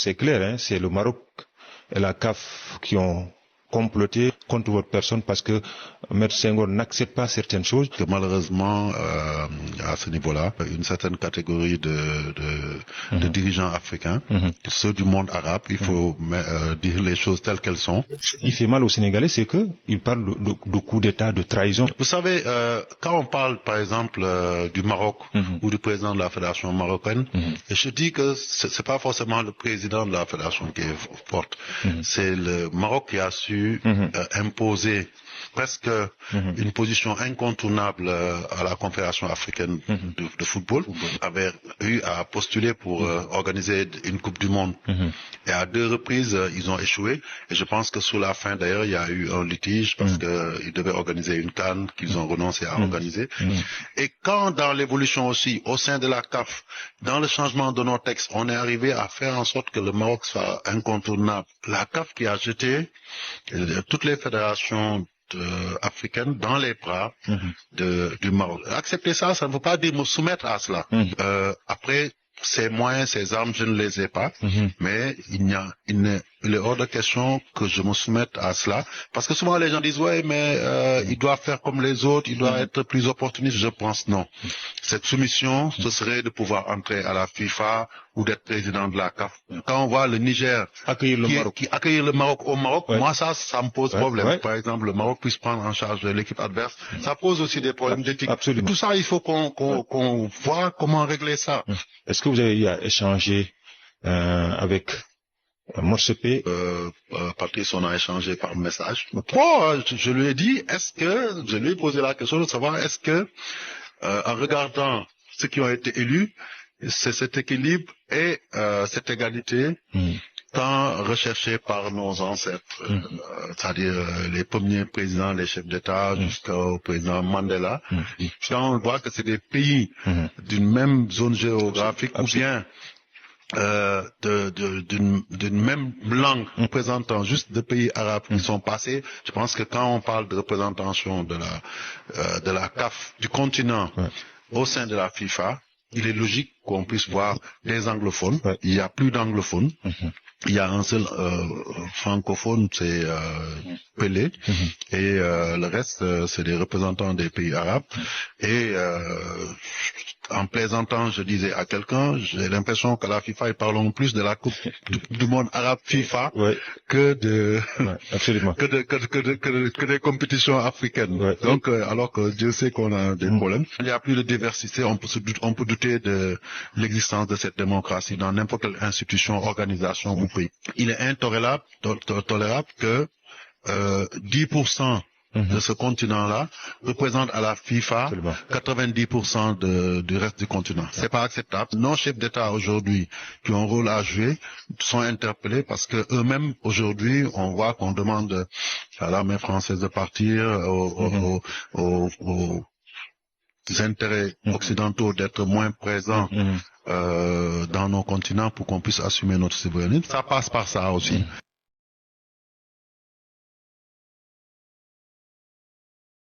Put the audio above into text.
c'est clair, hein, c'est le Maroc et la CAF qui ont comploté contre votre personne parce que Maître Senghor n'accepte pas certaines choses. Que malheureusement, à ce niveau-là, une certaine catégorie de dirigeants africains, ceux du monde arabe, il faut dire les choses telles qu'elles sont. Il fait mal aux Sénégalais, c'est que il parle de coup d'État, de trahison. Vous savez, quand on parle, par exemple, du Maroc ou du président de la Fédération marocaine, je dis que c'est pas forcément le président de la Fédération qui est forte. C'est le Maroc qui a su imposer presque une position incontournable à la Confédération africaine de football, avait eu à postuler pour organiser une Coupe du Monde. Et à 2 reprises, ils ont échoué. Et je pense que sous la fin, d'ailleurs, il y a eu un litige parce qu'ils devaient organiser une CAN qu'ils ont renoncé à organiser. Et quand dans l'évolution aussi, au sein de la CAF, dans le changement de nos textes, on est arrivé à faire en sorte que le Maroc soit incontournable. La CAF qui a jeté toutes les fédérations africaines dans les bras du Maroc. Accepter ça, ça ne veut pas dire me soumettre à cela. Après, ces moyens, ces armes, je ne les ai pas, mais il est hors de question que je me soumette à cela, parce que souvent les gens disent ouais, mais il doit faire comme les autres, il doit être plus opportuniste. Je pense non. Cette soumission, ce serait de pouvoir entrer à la FIFA ou d'être président de la CAF. Quand on voit le Niger accueillir le Maroc au Maroc, moi ça me pose problème. Par exemple, le Maroc puisse prendre en charge l'équipe adverse, ça pose aussi des problèmes d'éthique. Tout ça, il faut qu'on voit comment régler ça. Est-ce que vous avez eu à échanger avec Motsepe? Patrice, on a échangé par message. Bon, je lui ai dit, je lui ai posé la question de savoir est-ce que, en regardant ceux qui ont été élus, c'est cet équilibre et cette égalité tant recherchée par nos ancêtres, c'est-à-dire les premiers présidents, les chefs d'État jusqu'au président Mandela. Quand on voit que c'est des pays d'une même zone géographique ou bien d'une même langue représentant juste des pays arabes qui sont passés, je pense que quand on parle de représentation de la CAF du continent au sein de la FIFA, il est logique qu'on puisse voir des anglophones. Il n'y a plus d'anglophones. Il y a un seul francophone, c'est Pelé, et le reste, c'est des représentants des pays arabes. Et en plaisantant, je disais à quelqu'un, j'ai l'impression qu'à la FIFA, ils parlent plus de la Coupe du monde arabe FIFA que des compétitions africaines. Donc, alors que Dieu sait qu'on a des problèmes. Il n'y a plus de diversité. On peut douter de l'existence de cette démocratie dans n'importe quelle institution, organisation ou pays. Il est intolérable que 10% de ce continent-là représente à la FIFA 90% du reste du continent. C'est pas acceptable. Nos chefs d'État aujourd'hui qui ont un rôle à jouer sont interpellés parce que eux-mêmes aujourd'hui, on voit qu'on demande à l'armée française de partir, aux intérêts occidentaux d'être moins présents dans nos continents pour qu'on puisse assumer notre souveraineté. Ça passe par ça aussi.